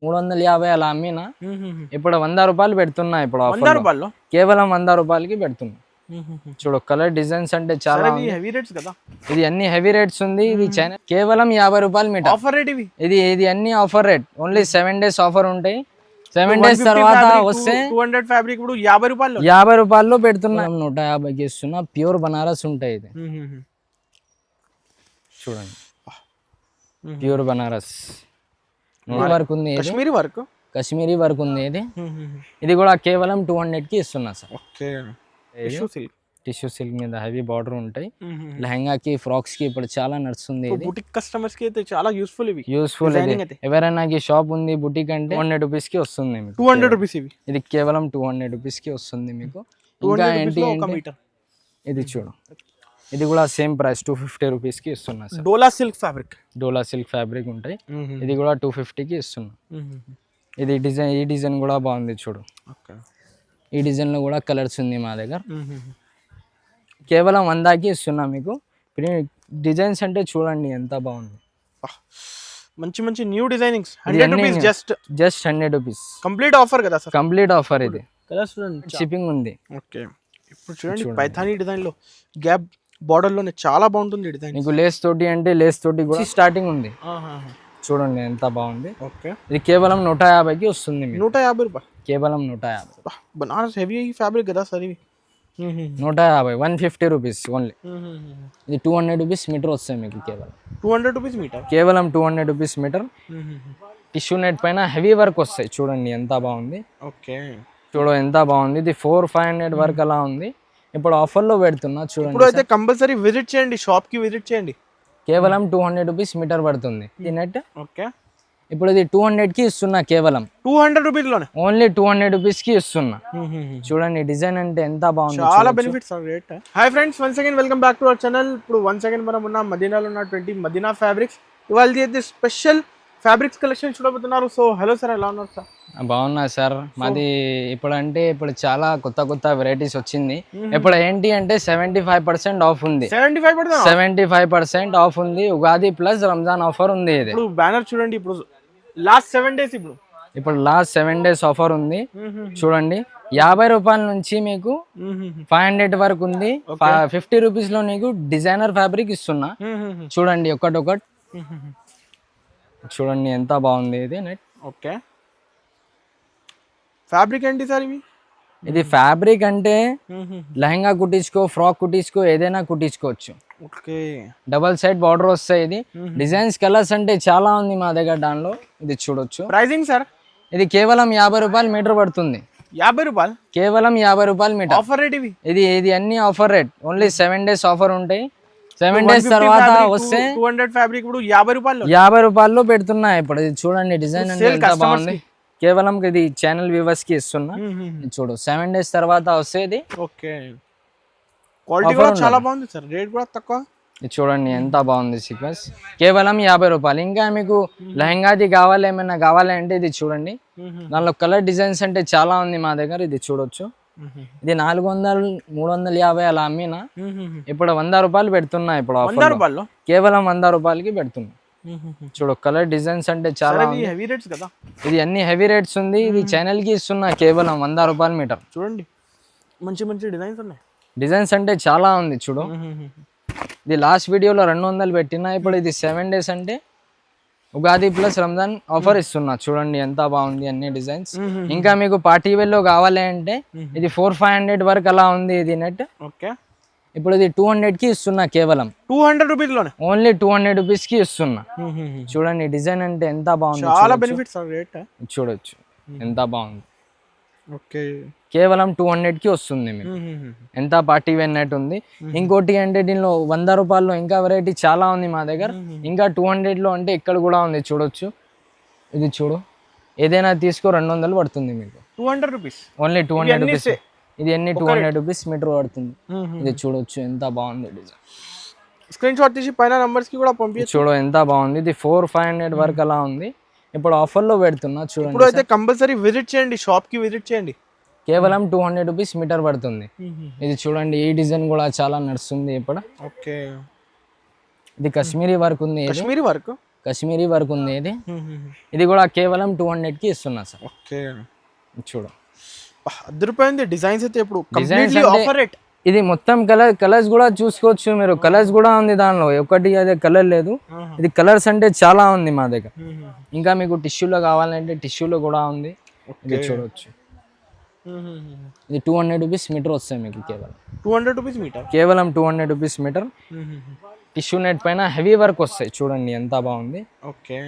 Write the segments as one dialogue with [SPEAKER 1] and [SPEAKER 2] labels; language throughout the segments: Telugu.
[SPEAKER 1] 350 అలా అమ్మినా ఇప్పుడు 100 రూపాయలు పెడుతున్నా. ఇప్పుడు ఆఫర్ కేవలం 100 రూపాయలకి పెడుతున్నా. చూడు కలర్ డిజైన్స్ అంటే చాలా
[SPEAKER 2] హెవీ రేట్స్ కదా.
[SPEAKER 1] ఇది అన్ని హెవీ రేట్స్ ఉంది. ఇది చైనా కేవలం 50 రూపాయలు మీటర్
[SPEAKER 2] ఆఫర్ రేట్.
[SPEAKER 1] ఇది అన్ని offer rate. Only 7 days offer ఉంటాయి. 7 డేస్ తర్వాత వస్తే
[SPEAKER 2] 200 ఫ్యాబ్రిక్ ఇప్పుడు 50 రూపాయలు
[SPEAKER 1] 50 రూపాయల్లో పెడుతున్నా. 150కి ఇస్తున్నా. ప్యూర్ బనారస్ ఉంటాయి. ఇది చూడండి ప్యూర్ బనారస్ వర్క్ ఉంది. కశ్మీరీ వర్క్ ఉంది. ఇది కూడా కేవలం 200కి ఇస్తున్నా సార్. టిష్యూ సిల్క్ మీద హెవీ బార్డర్ ఉంటాయి. లెహంగాకి ఫ్రాక్స్ కి ఇప్పుడు చాలా నడుస్తుంది.
[SPEAKER 2] బుటిక్ కస్టమర్స్ కి అయితే చాలా యూస్ఫుల్.
[SPEAKER 1] ఎవరైనా షాప్ ఉంది బుటిక్ అంటే 200 రూపీస్ కి వస్తుంది.
[SPEAKER 2] 200 రూపీస్ ఇది
[SPEAKER 1] కేవలం 200 రూపీస్ కి వస్తుంది మీకు. ఇంకా ఏంటి ఇది చూడు, ఇది కూడా సేమ్ ప్రైస్ 250 రూపీస్ కి ఇస్తున్నా సార్.
[SPEAKER 2] డోలా సిల్క్ ఫ్యాబ్రిక్
[SPEAKER 1] ఉంటాయి. ఇది కూడా 250కి ఇస్తున్నా. ఇది డిజైన్, ఈ డిజైన్ కూడా బాగుంది చూడు. ఈ డిజైన్ లో కూడా కలర్స్ ఉంది మా దగ్గర. కేవలం 100కి ఇస్తున్నా మీకు. డిజైన్స్ అంటే చూడండి ఎంత బాగుంది.
[SPEAKER 2] మంచి new designings. 100 rupees
[SPEAKER 1] just 100 rupees.
[SPEAKER 2] Complete offer కదా సార్.
[SPEAKER 1] Complete offer. ఇది షిప్పింగ్ ఉంది.
[SPEAKER 2] ఓకే. ఇప్పుడు చూడండి పైథానీ డిజైన్ లో గ్యాప్ బార్డర్ లోనే చాలా బాగుంటుంది డిజైన్.
[SPEAKER 1] మీకు లేస్ తోటి అంటే లేస్ తోటి కూడా స్టార్టింగ్ ఉంది. చూడండి ఎంత బాగుంది.
[SPEAKER 2] ఓకే.
[SPEAKER 1] ఇది కేవలం 150కి వస్తుంది.
[SPEAKER 2] 150 రూపాయలు.
[SPEAKER 1] కేవలం 150.
[SPEAKER 2] బనారస్ హెవీ ఫ్యాబ్రిక్ కదా సార్ ఇవి.
[SPEAKER 1] 150 150 రూపీస్ ఓన్లీ. ఇది 200 రూపీస్ మీటర్ వస్తాయి మీకు. కేవలం
[SPEAKER 2] 200 రూపీస్ మీటర్.
[SPEAKER 1] కేవలం 200 రూపీస్ మీటర్. టిష్యూ నెట్ పైన హెవీ వర్క్ వస్తాయి. చూడండి ఎంత బాగుంది.
[SPEAKER 2] ఓకే.
[SPEAKER 1] చూడు ఎంత బాగుంది. ఇది 400-500 వర్క్ అలా ఉంది. ఇప్పుడు ఆఫర్ లో పెడుతున్నా చూడండి.
[SPEAKER 2] ఇప్పుడు అయితే కంపల్సరీ విజిట్ చేయండి, షాప్ కి విజిట్ చేయండి.
[SPEAKER 1] కేవలం 200 రూపీస్ మీటర్ పడుతుంది ఈ నెట్.
[SPEAKER 2] ఓకే.
[SPEAKER 1] ఇప్పుడు ఇది 200కి ఇస్తున్నా. కేవలం
[SPEAKER 2] 200 రూపీస్ లోనే
[SPEAKER 1] ఓన్లీ 200 రూపీస్ కి ఇస్తున్నా. చూడండి డిజైన్ అంటే ఎంత బాగుంది.
[SPEAKER 2] చాలా benefits rate. Hi friends, once again welcome back to our channel. ఇప్పుడు వన్స్ అగైన్ మనం ఉన్న మదీనాలో ఉన్నటువంటి మదీనా ఫ్యాబ్రిక్స్. ఇవాళ అయితే స్పెషల్ ఫ్యాబ్రిక్స్ కలెక్షన్ చూడబోతున్నారు. సో హలో సార్, ఎలా ఉన్నారు సార్?
[SPEAKER 1] బాగున్నా సార్. మాది ఇప్పుడు చాలా కొత్త వెరైటీస్ వచ్చింది. ఇప్పుడు ఏంటి అంటే 75% ఆఫ్ ఉంది. 75% ఆఫ్ ఉంది. ఉగాది ప్లస్ రంజాన్ ఆఫర్ ఉంది. ఇది
[SPEAKER 2] బ్యానర్ చూడండి. ఇప్పుడు లాస్ట్ 7 డేస్
[SPEAKER 1] ఇప్పుడు లాస్ట్ 7 డేస్ ఆఫర్ ఉంది. చూడండి 50 రూపాయల నుంచి మీకు 500 వరకు ఉంది. 50 రూపీస్ లో నీకు డిజైనర్ ఫ్యాబ్రిక్ ఇస్తున్నా. చూడండి ఒకటొకటి. చూడండి ఎంత బాగుంది ఇది నెట్.
[SPEAKER 2] ఓకే. ఫ్యాబ్రిక్ ఏంటి సార్ ఇవి?
[SPEAKER 1] ఇది ఫ్యాబ్రిక్ అంటే లెహంగా కుట్టించుకో, ఫ్రాక్ కుట్టించుకో, ఏదైనా కుట్టించుకోవచ్చు.
[SPEAKER 2] ఓకే.
[SPEAKER 1] డబల్ సైడ్ బార్డర్ వస్తాయి. ఇది డిజైన్స్ కలర్స్ అంటే చాలా ఉంది మా దగ్గర. దానిలో ఇది చూడొచ్చు.
[SPEAKER 2] Pricing sir?
[SPEAKER 1] ఇది కేవలం 50 రూపాయలు మీటర్ పడుతుంది.
[SPEAKER 2] 50 రూపాయలు?
[SPEAKER 1] కేవలం 50 రూపాయలు మీటర్.
[SPEAKER 2] ఆఫర్ రేట్ ఇవి.
[SPEAKER 1] ఇది అన్ని offer rate. Only 7 days offer ఉంటాయి. 7 డేస్ తర్వాత వస్తే
[SPEAKER 2] 200 ఫ్యాబ్రిక్ ఇప్పుడు 50 రూపాయలు.
[SPEAKER 1] 50 రూపాయల్లో పెడుతున్నా. ఇప్పుడు ఇది చూడండి డిజైన్ అంటే ఎంత బాగుంది. కేవలం ఇది ఛానల్ వ్యూవర్స్ కి ఇస్తున్నా. చూడు 7 డేస్ తర్వాత వస్తేది.
[SPEAKER 2] ఓకే. క్వాలిటీ కూడా చాలా బాగుంది సార్. రేట్ కూడా తక్కువ.
[SPEAKER 1] చూడండి ఎంత బాగుంది సీక్వెన్స్. కేవలం 50 రూపాయలు. ఇంకా మీకు లెహంగాది కావాలి, ఏమైనా కావాలి అంటే ఇది చూడండి. దానిలో కలర్ డిజైన్స్ అంటే చాలా ఉంది మా దగ్గర. ఇది చూడొచ్చు. ఇది 400 350 అలా అమ్మినా ఇప్పుడు 100 రూపాయలు పెడుతున్నా. ఇప్పుడు కేవలం 100 రూపాయలకి పెడుతున్నా. చూడు కలర్ డిజైన్స్ అంటే చాలా
[SPEAKER 2] హెవీ రేట్స్ కదా.
[SPEAKER 1] ఇది అన్ని హెవీ రేట్స్ ఉంది. ఇది ఛానల్ కి ఇస్తున్నా. కేవలం 100 రూపాయలు మీటర్.
[SPEAKER 2] చూడండి మంచి డిజైన్స్ ఉన్నాయి.
[SPEAKER 1] డిజైన్స్ అంటే చాలా ఉంది. చూడు ఇది లాస్ట్ వీడియోలో 200 పెట్టినా. ఇప్పుడు ఇది 7 డేస్ అంటే ఉగాది ప్లస్ రంజాన్ ఆఫర్ ఇస్తున్నా. చూడండి ఎంత బాగుంది అన్ని డిజైన్స్. ఇంకా మీకు పార్టీ వేర్ లో కావాలి అంటే ఇది 400-500 వరకు అలా ఉంది ఇది నెట్.
[SPEAKER 2] ఓకే.
[SPEAKER 1] ఇప్పుడు ఇది 200కి ఇస్తున్నా. కేవలం
[SPEAKER 2] 200 రూపీస్ లోనే
[SPEAKER 1] ఓన్లీ 200 రూపీస్ కి ఇస్తున్నా. చూడండి డిజైన్ అంటే ఎంత బాగుంది.
[SPEAKER 2] చాలా బెనిఫిట్స్ రేట్
[SPEAKER 1] చూడొచ్చు ఎంత బాగుంది.
[SPEAKER 2] ఓకే.
[SPEAKER 1] కేవలం 200కి వస్తుంది మీకు. ఎంత పార్టీ వేర్ నెట్ ఉంది. ఇంకోటి అంటే దీనిలో 100 రూపాయల్లో ఇంకా వెరైటీ చాలా ఉంది మా దగ్గర. ఇంకా 200లో అంటే ఇక్కడ కూడా ఉంది. చూడొచ్చు. ఇది చూడు, ఏదైనా తీసుకో 200 పడుతుంది మీకు.
[SPEAKER 2] 200 రూపీస్
[SPEAKER 1] ఓన్లీ 200 రూపీస్. ఇది అన్ని 200 రూపీస్ మీటర్ పడుతుంది. ఇది చూడొచ్చు ఎంత బాగుంది డిజైన్.
[SPEAKER 2] స్క్రీన్ షాట్ తీసి పైన నంబర్స్ కి కూడా పంపించు.
[SPEAKER 1] చూడు ఎంత బాగుంది. ఇది 400-500 వరకు అలా ఉంది. ఇప్పుడు ఆఫర్ లో పెడుతున్నా. చూడండి
[SPEAKER 2] ఇప్పుడు అయితే కంపల్సరీ విజిట్ చేయండి, షాప్ కి విజిట్ చేయండి.
[SPEAKER 1] కేవలం 200 రూపీస్ మీటర్ పడుతుంది. ఇది చూడండి ఈ డిజైన్ కూడా చాలా నడుస్తుంది ఇప్పుడు.
[SPEAKER 2] ఓకే.
[SPEAKER 1] ఇది కశ్మీరీ వర్క్ ఉంది.
[SPEAKER 2] కశ్మీరీ వర్క్
[SPEAKER 1] కాశ్మీరీ వర్క్ ఉంది ఇది. ఇది కూడా కేవలం 200కి ఇస్తున్నా సార్.
[SPEAKER 2] ఓకే
[SPEAKER 1] చూడు
[SPEAKER 2] అదిరిపోయింది డిజైన్స్ అయితే ఇప్పుడు
[SPEAKER 1] Designs
[SPEAKER 2] కంప్లీట్లీ
[SPEAKER 1] అంటే-
[SPEAKER 2] ఆఫర్ రేట్.
[SPEAKER 1] ఇది మొత్తం కలర్స్ కూడా చూసుకోవచ్చు మీరు. కలర్స్ కూడా ఉంది దానిలో, ఒకటి అదే కలర్ లేదు. ఇది కలర్స్ అంటే చాలా ఉంది మా దగ్గర. ఇంకా మీకు టిష్యూలో కావాలంటే టిష్యూలో కూడా ఉంది. ఇది చూడవచ్చు. ఇది 200 రూపీస్ మీటర్ వస్తాయి మీకు కేవలం.
[SPEAKER 2] 200 రూపీస్ మీటర్.
[SPEAKER 1] కేవలం 200 రూపీస్ మీటర్. టిష్యూ నెట్ పైన హెవీ వర్క్ వస్తాయి చూడండి ఎంత బాగుంది.
[SPEAKER 2] ఓకే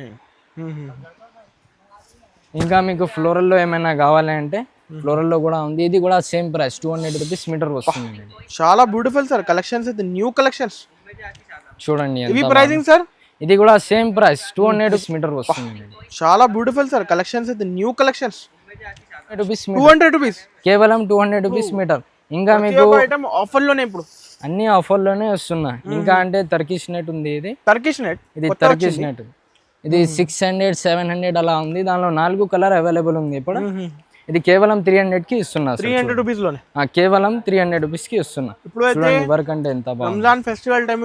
[SPEAKER 1] ఇంకా మీకు ఫ్లోరల్లో ఏమైనా కావాలంటే ఫ్లోరల్లో కూడా ఉంది. ఇది కూడా సేమ్ ప్రైస్ 200 రూపీస్ మీటర్ వస్తుంది మీకు.
[SPEAKER 2] చాలా బ్యూటిఫుల్ సార్ కలెక్షన్స్ అయితే, న్యూ కలెక్షన్స్
[SPEAKER 1] చూడండి ఎంత
[SPEAKER 2] ఇవి
[SPEAKER 1] బాగుంది.
[SPEAKER 2] Pricing sir?
[SPEAKER 1] ఇది కూడా సేమ్ ప్రైస్ 200 రూపీస్ మీటర్ వస్తుంది మీకు.
[SPEAKER 2] చాలా బ్యూటిఫుల్ సార్ కలెక్షన్స్ అయితే, new collections.
[SPEAKER 1] 200 rupees metre.
[SPEAKER 2] 200 rupees
[SPEAKER 1] కేవలం 200 రూపీస్ మీటర్. ఇంకా మీకు
[SPEAKER 2] ఐటమ్ ఆఫర్ లోనే ఇప్పుడు
[SPEAKER 1] అన్ని ఆఫర్లోనే వస్తున్నా. ఇంకా అంటే టర్కిష్ నెట్ ఉంది. ఇది
[SPEAKER 2] టర్కిష్ నెట్.
[SPEAKER 1] ఇది టర్కిష్ నెట్. ఇది 600 700 అలా ఉంది. దానిలో 4 కలర్ అవైలబుల్ ఉంది ఇప్పుడు. ఇది కేవలం 300కి ఇస్తున్నా సార్.
[SPEAKER 2] 300 రూపీస్ లోనే
[SPEAKER 1] కేవలం 300 రూపీస్కి ఇస్తున్నా.
[SPEAKER 2] ఇప్పుడు అయితే
[SPEAKER 1] చూడండి వర్క్ అంటే ఎంత బాగుంది.
[SPEAKER 2] రంజాన్ ఫెస్టివల్ టైం,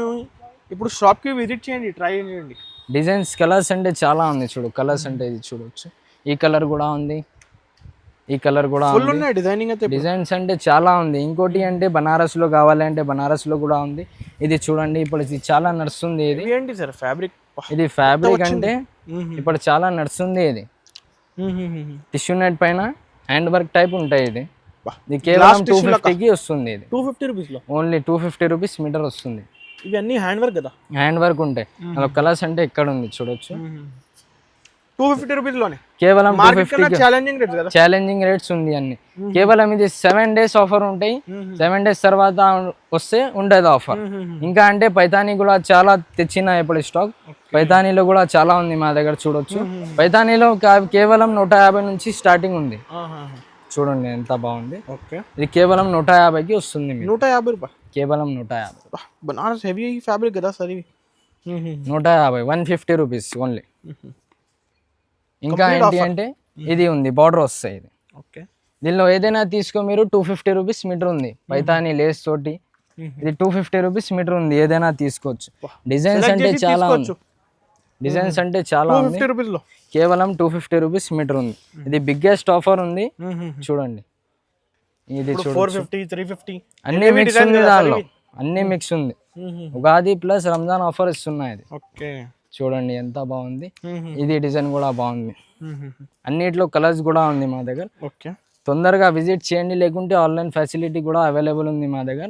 [SPEAKER 2] ఇప్పుడు షాప్ కి విజిట్ చేయండి, ట్రై చేయండి.
[SPEAKER 1] డిజైన్స్ కలర్స్ అంటే చాలా ఉంది చూడు. కలర్స్ అంటే ఇది చూడొచ్చు. ఈ కలర్ కూడా ఉంది, ఈ కలర్ కూడా
[SPEAKER 2] ఫుల్
[SPEAKER 1] ఉంది.
[SPEAKER 2] ఉన్నాయి డిజైనింగ్ అయితే.
[SPEAKER 1] డిజైన్స్ అంటే చాలా ఉంది. ఇంకోటి అంటే బనారస్లో కావాలంటే బనారస్లో కూడా ఉంది. ఇది చూడండి ఇప్పుడు ఇది చాలా నడుస్తుంది. ఇది
[SPEAKER 2] ఏంటి సార్ ఫ్యాబ్రిక్?
[SPEAKER 1] ఇది ఫ్యాబ్రిక్ అంటే ఇప్పుడు చాలా నడుస్తుంది. ఇది టిష్యూ నెట్ పైన హ్యాండ్ వర్క్ టైప్ ఉంటాయి. ఇది కేవలం 250కి వస్తుంది. ఇది
[SPEAKER 2] 250 రూపీస్ లో
[SPEAKER 1] ఓన్లీ 250 రూపీస్ మీటర్ వస్తుంది.
[SPEAKER 2] ఇవి అన్ని హ్యాండ్ వర్క్ కదా?
[SPEAKER 1] హ్యాండ్ వర్క్ ఉంటాయి. అలా కలర్స్ అంటే ఎక్కడ ఉంది చూడొచ్చు.
[SPEAKER 2] 250 రూపీస్ లోనే
[SPEAKER 1] కేవలం
[SPEAKER 2] మార్కెట్ కన్నా ఛాలెంజింగ్ రేట్స్ కదా?
[SPEAKER 1] ఛాలెంజింగ్ రేట్స్ ఉంది అన్ని. కేవలం ఇది 7 days ఆఫర్ ఉంటాయి. 7 days తర్వాత వస్తే ఉండదు ఆఫర్. ఇంకా అంటే పైతానీ కూడా చాలా తెచ్చిన ఇప్పుడు స్టాక్. పైతానీలో కూడా చాలా ఉంది మా దగ్గర చూడొచ్చు. పైతానీలో కేవలం 150 నుంచి స్టార్టింగ్ ఉంది. చూడండి ఎంత బాగుంది.
[SPEAKER 2] ఓకే
[SPEAKER 1] ఇది కేవలం 150కి వస్తుంది మీకు.
[SPEAKER 2] 150 రూపాయలు.
[SPEAKER 1] కేవలం 150.
[SPEAKER 2] బనారస్ హెవీ ఫ్యాబ్రిక్ కదా సార్ ఇవి?
[SPEAKER 1] 150 150 రూపీస్ ఓన్లీ. ఇంకా ఏంటి అంటే ఇది ఉంది బార్డర్ వస్తాయి. ఇది
[SPEAKER 2] ఓకే.
[SPEAKER 1] దీనిలో ఏదైనా తీసుకో మీరు 250 రూపీస్ మీటర్ ఉంది. పైతానీ లేస్ తోటి ఇది 250 రూపీస్ మీటర్ ఉంది. ఏదైనా తీసుకోవచ్చు. డిజైన్స్ అంటే చాలా ఉంది. డిజైన్స్ అంటే చాలా ఉంది.
[SPEAKER 2] 250 రూపీస్ లో
[SPEAKER 1] కేవలం 250 రూపీస్ మీటర్ ఉంది. ఇది బిగ్గెస్ట్ ఆఫర్ ఉంది చూడండి. ఇది చూడండి
[SPEAKER 2] 450 350
[SPEAKER 1] అన్ని మిక్స్ ఉంది దానిలో. అన్ని మిక్స్ ఉంది. ఉగాది ప్లస్ రంజాన్ ఆఫర్ ఇస్తున్నాయి. ఇది
[SPEAKER 2] ఓకే
[SPEAKER 1] చూడండి ఎంత బాగుంది. ఇది డిజైన్ కూడా బాగుంది. అన్నిట్లో కలర్స్ కూడా ఉంది మా దగ్గర.
[SPEAKER 2] ఓకే
[SPEAKER 1] తొందరగా విజిట్ చేయండి, లేకుంటే ఆన్లైన్ ఫెసిలిటీ కూడా అవైలబుల్ ఉంది మా దగ్గర.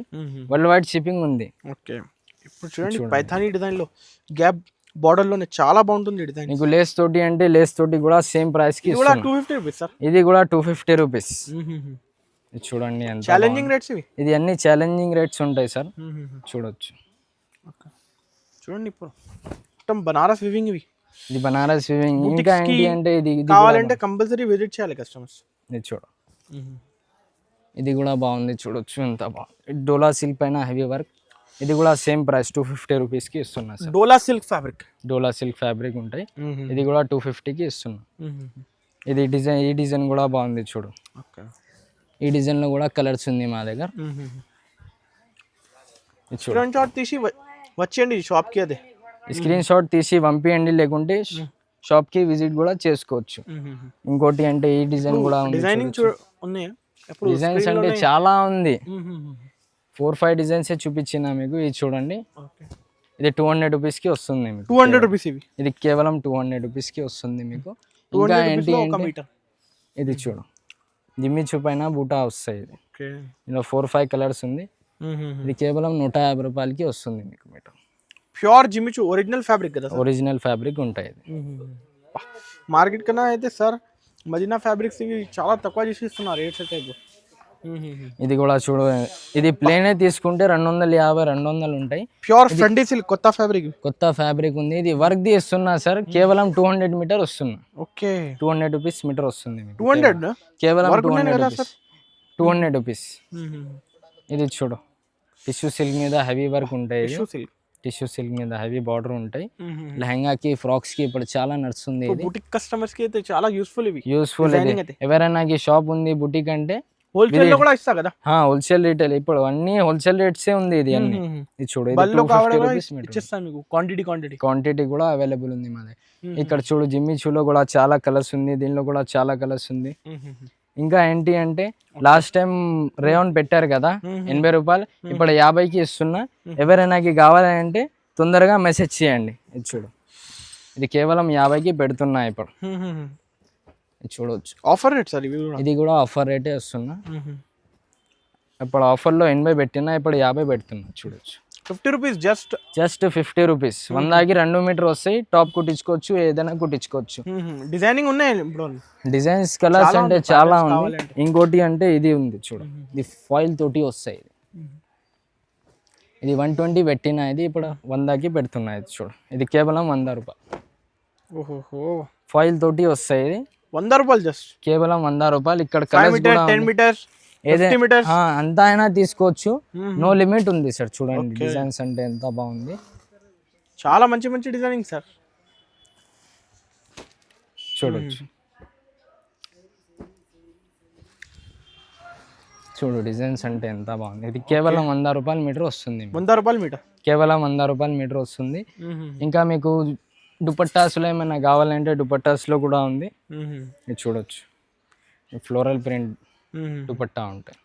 [SPEAKER 1] వరల్డ్ వైడ్ షిప్పింగ్ ఉంది.
[SPEAKER 2] ఓకే. ఇప్పుడు చూడండి పైథానీ డిజైన్ లో గ్యాప్ బార్డర్ లోనే చాలా బాగుంటుంది డిజైన్.
[SPEAKER 1] మీకు లేస్ తోటి అంటే లేస్ తోటి కూడా సేమ్ ప్రైస్ కి
[SPEAKER 2] కూడా 250 రూపీస్ సార్.
[SPEAKER 1] ఇది కూడా 250 రూపీస్. చూడండి ఎంత
[SPEAKER 2] ఛాలెంజింగ్ రేట్స్ ఇవి.
[SPEAKER 1] ఇది అన్ని ఛాలెంజింగ్ రేట్స్ ఉంటాయి సార్. చూడొచ్చు.
[SPEAKER 2] చూడండి ఇప్పుడు మొత్తం బనారస్ వివింగ్ ఇవి.
[SPEAKER 1] ఇది బనారస్ వివింగ్. ఇంకా ఏంటి అంటే ఇది
[SPEAKER 2] కావాలంటే కంపల్సరీ విజిట్ చేయాలి కస్టమర్స్.
[SPEAKER 1] ఇది చూడ. ఇది కూడా బాగుంది చూడొచ్చు ఎంత బాగుంది. డోలా సిల్క్ పైన హెవీ వర్క్. ఇది కూడా సేమ్ ప్రైస్ 250 రూపీస్కి ఇస్తున్నా సార్.
[SPEAKER 2] డోలా సిల్క్ ఫ్యాబ్రిక్.
[SPEAKER 1] డోలా సిల్క్ ఫ్యాబ్రిక్ ఉంటాయి. ఇది కూడా 250కి ఇస్తున్నా. ఇది డిజైన్, ఈ డిజైన్ కూడా బాగుంది చూడు. ఈ డిజైన్లో కూడా కలర్స్ ఉంది మా దగ్గర.
[SPEAKER 2] స్క్రీన్ షాట్ తీసి వచ్చేయండి షాప్కి. అదే
[SPEAKER 1] స్క్రీన్ షాట్ తీసి పంపించండి, లేకుంటే షాప్కి విజిట్ కూడా చేసుకోవచ్చు. ఇంకోటి అంటే ఈ డిజైన్ కూడా ఉంది.
[SPEAKER 2] డిజైనింగ్ ఉన్నాయా?
[SPEAKER 1] డిజైన్స్ అంటే చాలా ఉంది. 4-5 డిజైన్స్ చూపించిన మీకు. ఇది చూడండి. ఇది 200 రూపీస్కి వస్తుంది మీకు.
[SPEAKER 2] 200 రూపీస్ ఇవి.
[SPEAKER 1] ఇది కేవలం 200 రూపీస్కి వస్తుంది మీకు. ఇంకా ఏంటి అంటే ఇది చూడు, జిమ్మిచు పైన బూటా వస్తాయి. ఇది ఇందులో 4-5 కలర్స్ ఉంది. ఇది కేవలం 150 రూపాయలకి వస్తుంది మీకు. Metre
[SPEAKER 2] pure Jimmy Choo original fabric కదా?
[SPEAKER 1] ఒరిజినల్ ఫ్యాబ్రిక్ ఉంటాయి.
[SPEAKER 2] మార్కెట్ కన్నా అయితే సార్ మదీనా ఫ్యాబ్రిక్స్ ఇవి చాలా తక్కువ చేసి ఇస్తున్నారు రేట్స్ అయితే.
[SPEAKER 1] ఇది కూడా చూడు, ఇది ప్లేన్ తీసుకుంటే 250 200 ఉంటాయి.
[SPEAKER 2] ప్యూర్ ఫ్రెండీ సిల్క్ కొత్త ఫ్యాబ్రిక్.
[SPEAKER 1] కొత్త ఫ్యాబ్రిక్ ఉంది. ఇది వర్క్ ది ఇస్తున్నా సార్. కేవలం 200 మీటర్ వస్తున్నా.
[SPEAKER 2] ఓకే.
[SPEAKER 1] 200 రూపీస్ మీటర్ వస్తుంది.
[SPEAKER 2] 200
[SPEAKER 1] కేవలం 200 రూపీస్. ఇది చూడు, టిష్యూ సిల్క్ మీద హెవీ వర్క్ ఉంటాయి. టిష్యూ సిల్క్ మీద హెవీ బార్డర్ ఉంటాయి. లెహంగాకి, ఫ్రాక్స్ కి ఇప్పుడు చాలా నడుస్తుంది. ఇది
[SPEAKER 2] బుటిక్ కస్టమర్స్ కి అయితే చాలా యూస్ఫుల్. ఇవి
[SPEAKER 1] యూస్ఫుల్. ఎవరైనా షాప్ ఉంది బుటిక్ అంటే
[SPEAKER 2] హోల్సేల్ లో కూడా ఇస్తా కదా.
[SPEAKER 1] హోల్సేల్ రీటైల్ ఇప్పుడు అన్ని హోల్సేల్ రేట్సే ఉంది ఇది అన్ని. ఇది చూడు, ఇది
[SPEAKER 2] బల్క్
[SPEAKER 1] 250
[SPEAKER 2] కావాలి
[SPEAKER 1] రూపీస్ మీటర్.
[SPEAKER 2] ఇచ్చేస్తాను మీకు క్వాంటిటీ.
[SPEAKER 1] క్వాంటిటీ కూడా అవైలబుల్ ఉంది మా దగ్గర. ఇక్కడ చూడు జిమ్మి చూలో కూడా చాలా కలర్స్ ఉంది, దీనిలో కూడా చాలా కలర్స్ ఉంది. ఇంకా ఏంటి అంటే లాస్ట్ టైం రేవన్ పెట్టారు కదా 80 రూపాయలు, ఇప్పుడు 50కి ఇస్తున్నా. ఎవరైనాకి కావాలంటే తొందరగా మెసేజ్ చేయండి. ఇది చూడు, ఇది కేవలం 50కి పెడుతున్నా ఇప్పుడు. ఇది చూడవచ్చు,
[SPEAKER 2] ఆఫర్ రేట్ సార్ ఇవి.
[SPEAKER 1] ఇది కూడా ఆఫర్ రేటే వస్తున్నా. ఇప్పుడు ఆఫర్లో 80 పెట్టినా, ఇప్పుడు 50 పెడుతున్నా. చూడొచ్చు,
[SPEAKER 2] 50 రూపీస్
[SPEAKER 1] జస్ట్ 50 రూపీస్. 100కి 2 మీటర్ వస్తాయి. టాప్ కుట్టించుకోవచ్చు, ఏదైనా కుట్టించుకోవచ్చు.
[SPEAKER 2] డిజైనింగ్ ఉన్నాయి ఇప్పుడు.
[SPEAKER 1] డిజైన్స్ కలర్స్ అంటే చాలా ఉంది. ఇంకోటి అంటే ఇది ఉంది చూడు, ఇది ఫాయిల్ తోటి వస్తాయి. ఇది 120 పెట్టినా, ఇది ఇప్పుడు 100కి పెడుతున్నా. ఇది చూడు, ఇది కేవలం 100 రూపాయలు.
[SPEAKER 2] ఓహో,
[SPEAKER 1] ఫాయిల్ తోటి వస్తాయి. ఇది
[SPEAKER 2] 100 రూపాయలు జస్ట్,
[SPEAKER 1] కేవలం 100 రూపాయలు. ఇక్కడ కలర్స్ కూడా
[SPEAKER 2] 10 మీటర్స్
[SPEAKER 1] అంతా అయినా తీసుకోవచ్చు, నో లిమిట్ ఉంది సార్. చూడండి డిజైన్స్ అంటే ఎంత బాగుంది,
[SPEAKER 2] చాలా మంచి డిజైనింగ్ సార్.
[SPEAKER 1] చూడొచ్చు, చూడు డిజైన్స్ అంటే ఎంత బాగుంది. ఇది కేవలం 100 రూపాయల మీటర్ వస్తుంది.
[SPEAKER 2] 100 రూపాయల మీటర్,
[SPEAKER 1] కేవలం 100 రూపాయల మీటర్ వస్తుంది. ఇంకా మీకు దుపట్టాస్లో ఏమైనా కావాలంటే దుపట్టాస్లో కూడా ఉంది. ఇది చూడొచ్చు, ఫ్లోరల్ ప్రింట్ దుపట్టా ఉంటాయి.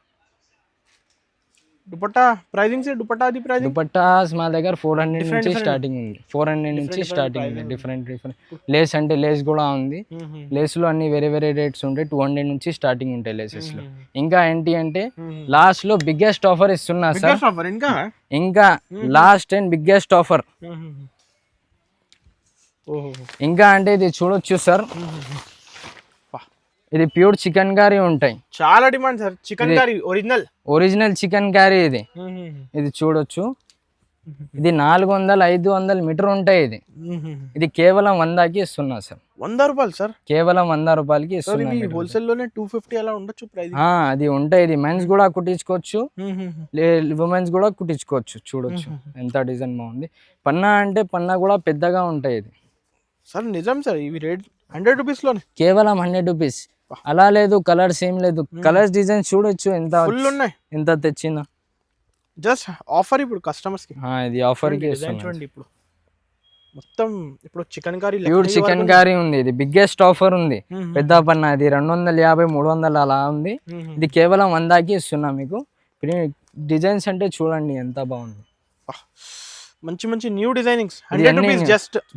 [SPEAKER 2] దుపట్టా ప్రైజింగ్
[SPEAKER 1] దుపట్టాస్ మా దగ్గర 400 నుంచి స్టార్టింగ్ ఉంది. 400 నుంచి స్టార్టింగ్ ఉంది. డిఫరెంట్ లేస్ అంటే లేస్ కూడా ఉంది. లేస్ లో అన్ని వేరే రేట్స్ ఉంటాయి. 200 నుంచి స్టార్టింగ్ ఉంటాయి లేసెస్ లో. ఇంకా ఏంటి అంటే లాస్ట్ లో బిగ్గెస్ట్ ఆఫర్ ఇస్తున్నా సార్. ఇంకా లాస్ట్ అండ్ బిగ్గెస్ట్ ఆఫర్. ఇంకా అంటే ఇది చూడొచ్చు సార్, ఇది ప్యూర్ చికెన్ కర్రీ ఉంటాయి.
[SPEAKER 2] చాలా demand sir chicken curry,
[SPEAKER 1] original chicken curry. ఇది చూడొచ్చు, ఇది 400-500 మీటర్ ఉంటాయి. ఇది కేవలం 100కి ఇస్తున్నా సార్.
[SPEAKER 2] 100 రూపాయలు సార్,
[SPEAKER 1] కేవలం 100 రూపాయలకి ఇస్తున్నా.
[SPEAKER 2] హోల్సేల్ లోనే 250 అలా ఉండొచ్చు ప్రైస్.
[SPEAKER 1] అది ఉంటాయి. ఇది మెన్స్ కూడా కుట్టించుకోవచ్చు, ఉమెన్స్ కూడా కుట్టించుకోవచ్చు. చూడొచ్చు ఎంత డిజైన్ బాగుంది. పన్నా అంటే పన్నా కూడా పెద్దగా ఉంటాయి. ఇది
[SPEAKER 2] సార్ నిజం సార్, ఇవి రేట్ 100 రూపీస్ లోనే,
[SPEAKER 1] కేవలం 100 రూపీస్. అలా లేదు, కలర్స్ ఏం లేదు. కలర్స్ డిజైన్ చూడొచ్చు ఎంత
[SPEAKER 2] ఫుల్ ఉన్నాయి.
[SPEAKER 1] ఎంత తెచ్చినా
[SPEAKER 2] జస్ట్ ఆఫర్ ఇప్పుడు కస్టమర్స్ కి.
[SPEAKER 1] ఇది ఆఫర్ కి
[SPEAKER 2] చూడండి, ఇప్పుడు మొత్తం ఇప్పుడు chicken curry,
[SPEAKER 1] pure chicken curry ఉంది. ఇది బిగ్గెస్ట్ ఆఫర్ ఉంది. పెద్ద పన్న ఇది 250-300 అలా ఉంది. ఇది కేవలం 100కి ఇస్తున్నా మీకు. డిజైన్స్ అంటే చూడండి ఎంత బాగుంది.
[SPEAKER 2] మంచి new designings. 100 rupees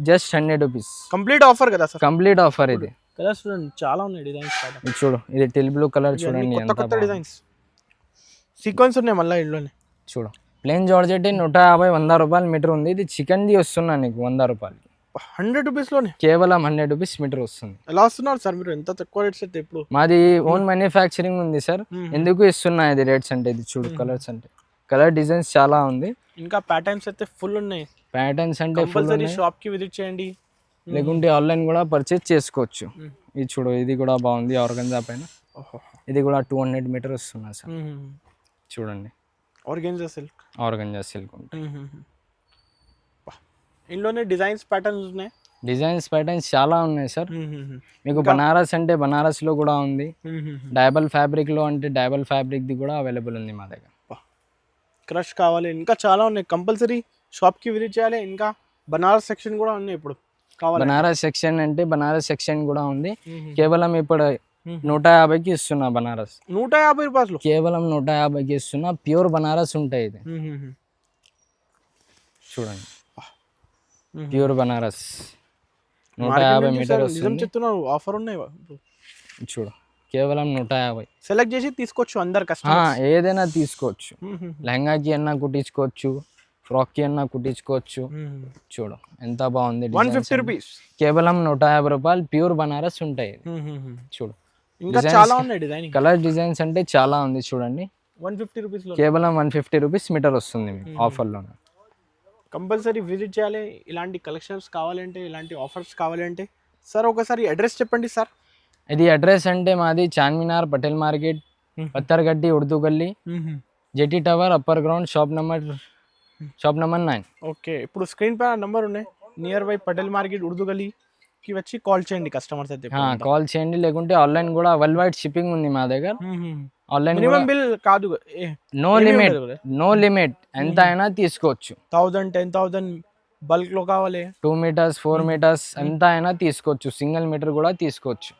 [SPEAKER 2] just
[SPEAKER 1] 100 rupees.
[SPEAKER 2] Complete offer కదా సార్,
[SPEAKER 1] కంప్లీట్ ఆఫర్. ఇది
[SPEAKER 2] కలర్స్ చూడండి, చాలా ఉన్నాయి డిజైన్స్.
[SPEAKER 1] చూడు, ఇది టిల్ బ్లూ కలర్ చూడండి,
[SPEAKER 2] కొత్త డిజైన్స్ సీక్వెన్స్ ఉన్నాయి మళ్ళీ ఇందులోనే.
[SPEAKER 1] చూడు, ప్లెయిన్ జార్జెట్ 150-100 రూపాయల మీటర్ ఉంది. ఇది చికెన్ ది వస్తున్నా నీకు 100 రూపాయలకి.
[SPEAKER 2] 100 రూపీస్ లోనే
[SPEAKER 1] కేవలం 100 రూపీస్ మీటర్ వస్తుంది.
[SPEAKER 2] ఎలా వస్తున్నారు సార్ మీరు, ఎంత తక్కువ రేట్స్ అయితే? ఇప్పుడు
[SPEAKER 1] మాది ఓన్ మ్యానుఫ్యాక్చరింగ్ ఉంది సార్, ఎందుకు ఇస్తున్నా ఇది రేట్స్ అంటే. ఇది చూడు, కలర్స్ అంటే కలర్ డిజైన్స్ చాలా ఉంది.
[SPEAKER 2] ఇంకా ప్యాటర్న్స్ అయితే ఫుల్ ఉన్నాయి.
[SPEAKER 1] ప్యాటర్న్స్ అంటే
[SPEAKER 2] కంపల్సరీ షాప్ కి విజిట్ చేయండి,
[SPEAKER 1] లేకుంటే ఆన్లైన్ కూడా పర్చేజ్ చేసుకోవచ్చు. ఇది చూడు, ఇది కూడా బాగుంది ఆర్గంజా పైన. ఇది కూడా 200 మీటర్ వస్తున్నా సార్. చూడండి, ఆర్గంజా సిల్క్ ఉంటాయి.
[SPEAKER 2] ఇందులోనే డిజైన్స్ ప్యాటర్న్స్ ఉన్నాయి.
[SPEAKER 1] డిజైన్స్ చాలా ఉన్నాయి సార్. మీకు బనారస్ అంటే బనారస్ లో కూడా ఉంది. డైబల్ ఫ్యాబ్రిక్ లో అంటే డైబల్ ఫ్యాబ్రిక్ ది కూడా అవైలబుల్ ఉంది మా దగ్గర.
[SPEAKER 2] క్రష్ కావాలి, ఇంకా చాలా ఉన్నాయి. కంపల్సరీ షాప్ కి విజిట్ చేయాలి. ఇంకా బనారస్ సెక్షన్ కూడా ఉన్నాయి ఇప్పుడు కావాలి.
[SPEAKER 1] బనారస్ సెక్షన్ అంటే బనారస్ సెక్షన్ కూడా ఉంది. కేవలం ఇప్పుడు 150కి ఇస్తున్నా బనారస్.
[SPEAKER 2] 150 రూపాయలు,
[SPEAKER 1] కేవలం 150కి ఇస్తున్నా. ప్యూర్ బనారస్ ఉంటాయి. ఇది చూడండి, ప్యూర్ బనారస్ 150 మీటర్ వస్తుంది.
[SPEAKER 2] ఆఫర్ ఉన్నాయి.
[SPEAKER 1] చూడు, కేవలం 150.
[SPEAKER 2] సెలెక్ట్ చేసి తీసుకోవచ్చు అందరు కస్టమర్స్,
[SPEAKER 1] ఏదైనా తీసుకోవచ్చు. లెహంగాకి అన్నా కుట్టించుకోవచ్చు, ఫ్రాక్ కి అన్నా కుట్టించుకోవచ్చు. చూడు ఎంత బాగుంది.
[SPEAKER 2] 150 రూపీస్,
[SPEAKER 1] కేవలం 150 రూపాయలు. ప్యూర్ బనారస్ ఉంటాయి. చూడు,
[SPEAKER 2] ఇంకా చాలా ఉన్నాయి డిజైనింగ్.
[SPEAKER 1] కలర్ డిజైన్స్ అంటే చాలా ఉంది. చూడండి,
[SPEAKER 2] 150 రూపీస్ లో,
[SPEAKER 1] కేవలం 150 రూపీస్ మీటర్ వస్తుంది మీకు ఆఫర్ లో.
[SPEAKER 2] కంపల్సరీ విజిట్ చేయాలి. ఇలాంటి కలెక్షన్స్ కావాలంటే, ఇలాంటి ఆఫర్స్ కావాలంటే. సార్ ఒకసారి అడ్రస్ చెప్పండి సార్.
[SPEAKER 1] ఇది అడ్రస్ అంటే మాది Charminar, Patel market, Pathargatti, Urdu Gali, JT tower, upper ground, shop number 9.
[SPEAKER 2] Okay, ఇప్పుడు స్క్రీన్ పై నంబర్ ఉన్నాయి. Nearby Patel market, Urdu Gali, కి వచ్చి కాల్ చేయండి కస్టమర్స్ అయితే
[SPEAKER 1] కాల్ చేయండి, లేకుంటే ఆన్లైన్ కూడా వరల్డ్ వైడ్ షిప్పింగ్ ఉంది మా దగ్గర. ఆన్లైన్
[SPEAKER 2] మినిమం బిల్ కాదు,
[SPEAKER 1] నో లిమిట్, నో లిమిట్, ఎంత అయినా తీసుకోవచ్చు.
[SPEAKER 2] 1000 10,000 బల్క్ లో కావాలి,
[SPEAKER 1] 2 meters 4 meters ఎంత అయినా తీసుకోవచ్చు, సింగిల్ మీటర్ కూడా తీసుకోవచ్చు.